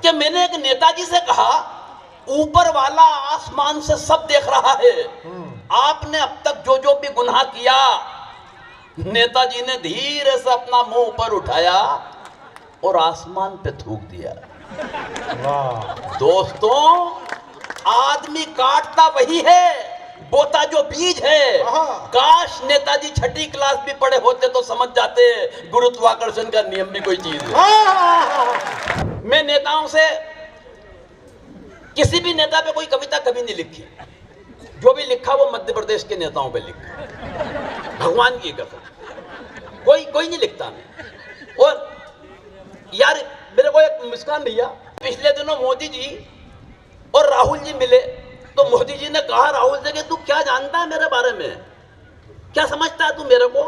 कि मैंने एक नेताजी से कहा, ऊपर वाला आसमान से सब देख रहा है, आपने अब तक जो जो भी गुनाह किया। नेताजी ने धीरे से अपना मुंह ऊपर उठाया और आसमान पे थूक दिया। दोस्तों, आदमी काटता वही है, बोता जो बीज है। काश नेताजी छठी क्लास भी पढ़े होते तो समझ जाते गुरुत्वाकर्षण का नियम भी कोई चीज है। मैं नेताओं से, किसी भी नेता पे कोई कविता कभी नहीं लिखी, जो भी लिखा वो मध्य प्रदेश के नेताओं पे लिखा, भगवान की कसम। कोई नहीं लिखता मैं। और यार मेरे को एक मुस्कान भैया, पिछले दिनों मोदी जी और राहुल जी मिले तो मोदी जी ने कहा राहुल जी कि तू क्या जानता है मेरे बारे में, क्या समझता है तू मेरे को?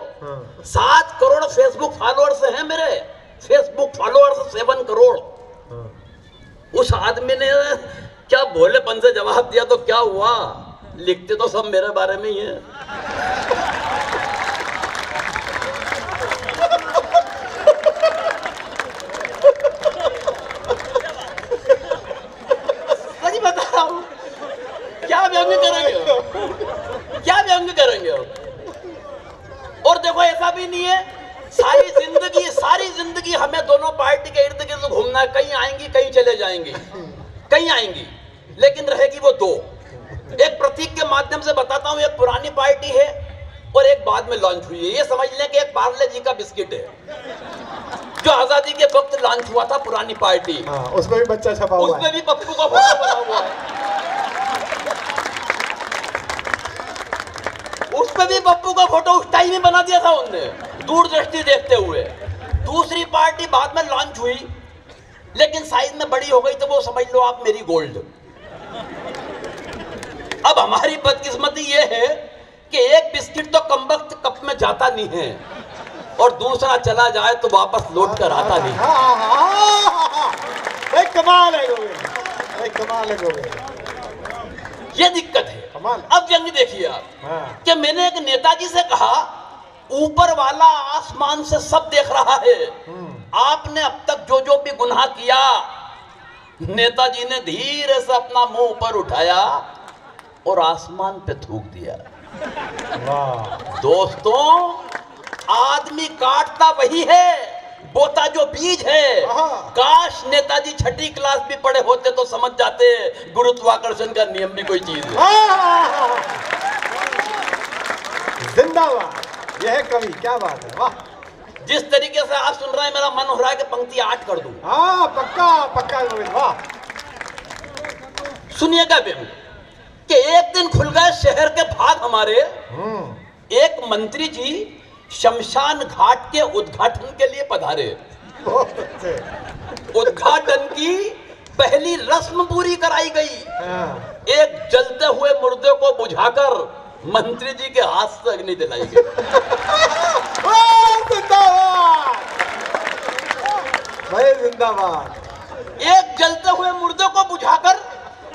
7 करोड़ फेसबुक फॉलोअर्स हैं मेरे, फेसबुक फॉलोअर्स 7 करोड़। उस आदमी ने क्या भोलेपन से जवाब दिया तो क्या हुआ, लिखते तो सब मेरे बारे में ही है। सच बता रहा हूं, क्या व्यंग करेंगे, क्या व्यंग करेंगे? और देखो ऐसा भी नहीं है, सारी जिंदगी हमें दोनों पार्टी के इर्द गिर्द घूमना है। कहीं आएंगी, कहीं चले जाएंगी, कहीं आएंगी, लेकिन रहेगी वो दो। एक प्रतीक के माध्यम से बताता हूं, एक पुरानी पार्टी है और एक बाद में लॉन्च हुई है। ये समझ लें कि एक पार्ले जी का बिस्किट है जो आजादी के वक्त लॉन्च हुआ था, पुरानी पार्टी। उसमें भी बच्चा छपा हुआ है, उसमें भी पप्पू का फोटो बना हुआ है, उसमें भी पप्पू का फोटो उस टाइम में बना दिया था उनने, दूरदृष्टि देखते हुए। दूसरी पार्टी बाद में लॉन्च हुई, लेकिन साइज में बड़ी हो गई, तो वो समझ लो आप मेरी गोल्ड। अब हमारी बदकिस्मती ये है कि एक बिस्किट तो कमबख्त कप में जाता नहीं है, और दूसरा चला जाए तो वापस लौट कर आता नहीं। कमाल है गोविंद, कमाल है गोविंद, ये दिक्कत है। अब व्यंग देखिए आप कि मैंने एक नेताजी से कहा, ऊपर वाला आसमान से सब देख रहा है, आपने अब तक जो जो भी गुनाह किया। नेताजी ने धीरे से अपना मुंह ऊपर उठाया और आसमान पे थूक दिया। दोस्तों, आदमी काटता वही है, बोता जो बीज है। काश नेताजी छठी क्लास भी पढ़े होते तो समझ जाते गुरुत्वाकर्षण का नियम भी कोई चीज है। जिंदाबाद, यह है कवि, क्या बात है, वाह। जिस तरीके से आप सुन रहे हैं, मेरा मन हो रहा है कि पंक्ति 8 कर दूं। पक्का पक्का गोविंद, वाह। सुनिएगा व्यंग कि एक दिन खुल गए शहर के भाग हमारे। एक मंत्री जी शमशान घाट के उद्घाटन के लिए पधारे। उद्घाटन की पहली रस्म पूरी कराई गई। एक जलते हुए मुर्दे को बुझाकर मंत्री जी के हाथ से अग्नि दिलाई गई। भाई जिंदाबाद। एक जलते हुए मुर्दे को बुझाकर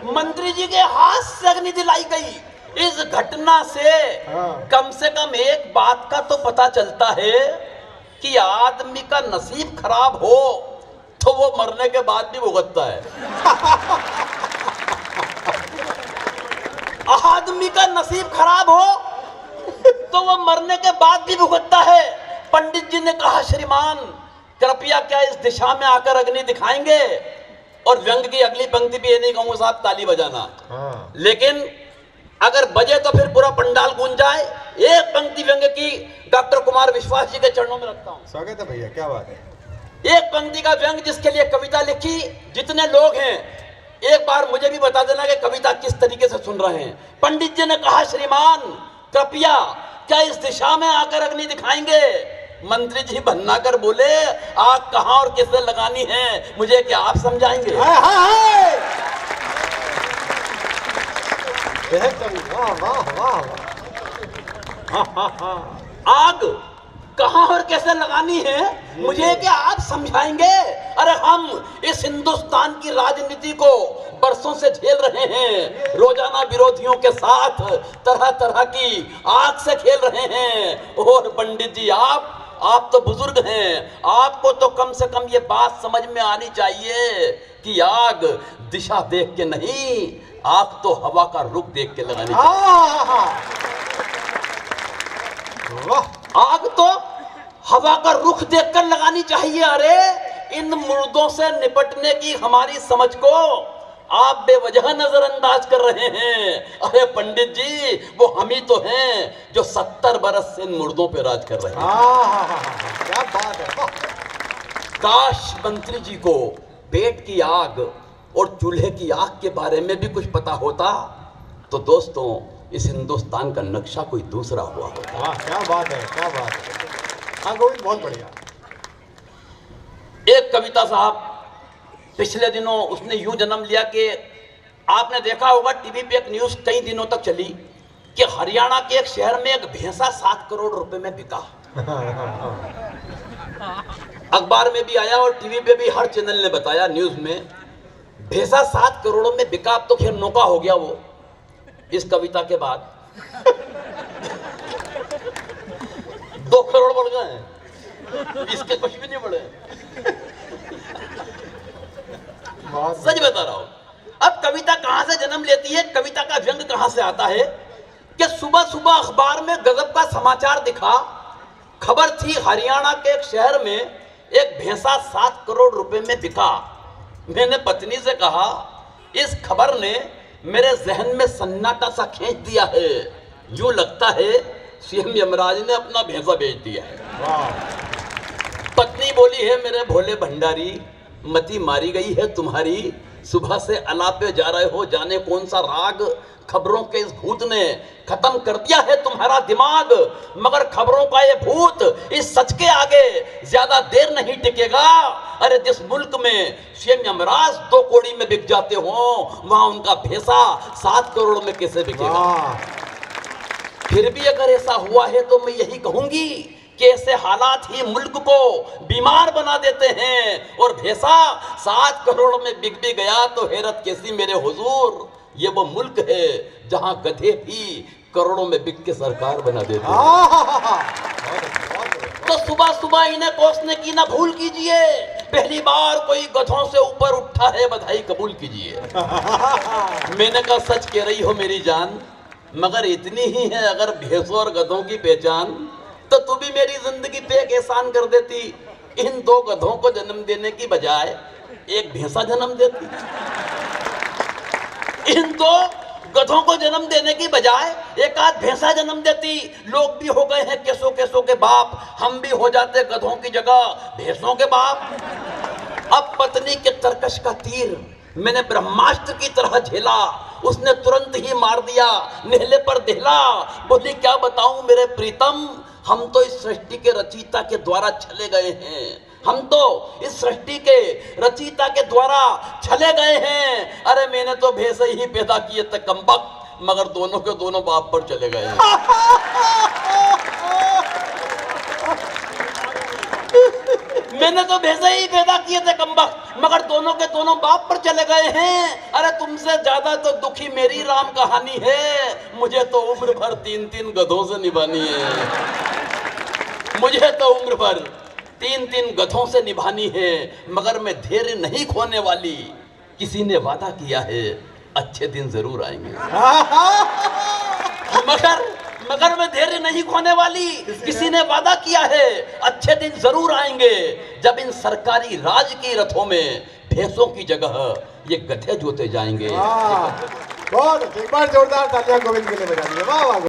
मंत्री जी के हाथ से अग्नि दिलाई गई। इस घटना से कम एक बात का तो पता चलता है कि आदमी का नसीब खराब हो तो वो मरने के बाद भी भुगतता है। आदमी का नसीब खराब हो तो वो मरने के बाद भी भुगतता है। पंडित जी ने कहा, श्रीमान कृपया क्या इस दिशा में आकर अग्नि दिखाएंगे? और व्यंग की अगली पंक्ति भी ये नहीं कहूंगा साहब ताली बजाना, लेकिन अगर बजे तो फिर पूरा पंडाल गूंज जाए। एक पंक्ति व्यंग की डॉक्टर कुमार विश्वास जी के चरणों में रखता हूं। स्वागत है भैया, क्या बात है। एक पंक्ति का व्यंग जिसके लिए कविता लिखी। जितने लोग हैं एक बार मुझे भी बता देना कि कविता किस तरीके से सुन रहे हैं। पंडित जी ने कहा, श्रीमान कृपया क्या इस दिशा में आकर अग्नि दिखाएंगे? मंत्री जी भन्ना कर बोले, आग कहां और किससे लगानी है मुझे क्या आप समझाएंगे? वाह वाह वाह। आग कहां और कैसे लगानी है मुझे क्या आप समझाएंगे? अरे हम इस हिंदुस्तान की राजनीति को बरसों से झेल रहे हैं। रोजाना विरोधियों के साथ तरह तरह की आग से खेल रहे हैं। और पंडित जी आप तो बुजुर्ग हैं, आपको तो कम से कम ये बात समझ में आनी चाहिए कि आग दिशा देख के नहीं, आग तो हवा का रुख देख के लगानी चाहिए। वाह, आग तो हवा का रुख देखकर लगानी चाहिए। अरे इन मुर्दों से निपटने की हमारी समझ को आप बेवजह नजरअंदाज कर रहे हैं। अरे पंडित जी, वो हम ही तो हैं जो 70 बरस से इन मुर्दों पे राज कर रहे हैं। क्या बात है, वाह। काश मंत्री जी को पेट की आग और चूल्हे की आग के बारे में भी कुछ पता होता तो दोस्तों इस हिंदुस्तान का नक्शा कोई दूसरा हुआ होता। वाह, क्या बात है, क्या बात है। हाँ गोविंद, बहुत बढ़िया। एक कविता साहब पिछले दिनों उसने यूं जन्म लिया कि आपने देखा होगा टीवी पे एक न्यूज कई दिनों तक चली कि हरियाणा के एक शहर में एक भैंसा 7 करोड़ रुपए में बिका। अखबार में भी आया और टीवी पे भी हर चैनल ने बताया, न्यूज में भैंसा 7 करोड़ में बिका। अब तो खैर नौका हो गया वो इस कविता के बाद। 2 करोड़ बढ़ गए हैं, इसके कुछ भी नहीं बढ़े। सच बता रहा हूं। अब कविता कहां से जन्म लेती है, कविता का व्यंग कहां से आता है कि सुबह सुबह अखबार में गजब का समाचार दिखा। खबर थी हरियाणा के एक शहर में एक भैंसा 7 करोड़ रुपए में बिका। मैंने पत्नी से कहा, इस खबर ने मेरे जहन में सन्नाटा सा खींच दिया है, यूं लगता है सीएम यमराज ने अपना भैंसा बेच दिया है। पत्नी बोली है, मेरे भोले भंडारी मती मारी गई है तुम्हारी, सुबह से अलापे जा रहे हो, जाने कौन सा राग, खबरों के इस भूत ने खत्म कर दिया है तुम्हारा दिमाग, मगर खबरों का ये भूत इस सच के आगे ज्यादा देर नहीं टिकेगा। अरे जिस मुल्क में सीएम यमराज 2 कौड़ी में बिक जाते हो, वहां उनका भैंसा 7 करोड़ में कैसे बिकेगा। फिर भी अगर ऐसा हुआ है तो मैं यही कहूंगी कि ऐसे हालात ही मुल्क को बीमार बना देते हैं, और भैंसा 7 करोड़ में बिक भी गया तो हैरत कैसी मेरे हुजूर, ये वो मुल्क है जहां गधे भी करोड़ों में बिक के सरकार बना देते हैं। तो सुबह सुबह इन्हें कोसने की ना भूल कीजिए, पहली बार कोई गधों से ऊपर उठा है, बधाई कबूल कीजिए। मैंने कहा सच कह रही हो मेरी जान, मगर इतनी ही है अगर भैंसों और गधों की पहचान, तो तू भी मेरी जिंदगी पे एक एहसान कर देती, इन 2 गधों को जन्म देने की बजाय एक भैंसा जन्म देती। इन 2 गधों को जन्म देने की बजाय एक आध भैंसा जन्म देती। लोग भी हो गए हैं केसों केसों के बाप, हम भी हो जाते गधों की जगह भैंसों के बाप। अब पत्नी के तरकश का तीर मैंने ब्रह्मास्त्र की तरह झेला, उसने तुरंत ही मार दिया, नेहले पर देहला। बोली क्या बताऊं मेरे प्रीतम, हम तो इस सृष्टि के रचयिता के द्वारा छले गए हैं, हम तो इस सृष्टि के रचयिता के द्वारा छले गए हैं। अरे मैंने तो भैंसे ही पैदा किए थे कमबख्त, मगर दोनों के दोनों बाप पर चले गए हैं। मैंने तो भैंसे ही पैदा किए थे कमबख्त, मगर दोनों के दोनों बाप पर चले गए हैं। अरे तुमसे ज्यादा तो दुखी मेरी राम कहानी है, मुझे तो उम्र भर 3-3 गधों से निभानी है। मुझे तो उम्र भर 3-3 गधों से निभानी है, मगर मैं धैर्य नहीं खोने वाली। किसी ने वादा किया है अच्छे दिन जरूर आएंगे, मगर मैं धैर्य नहीं खोने वाली। किसी ने वादा किया है अच्छे दिन जरूर आएंगे, जब इन सरकारी राज की रथों में भैंसों की जगह ये गधे जोते जाएंगे। बहुत, एक बार जोरदार तालियां गोविंद के लिए बजा दीजिए। वाह वाह।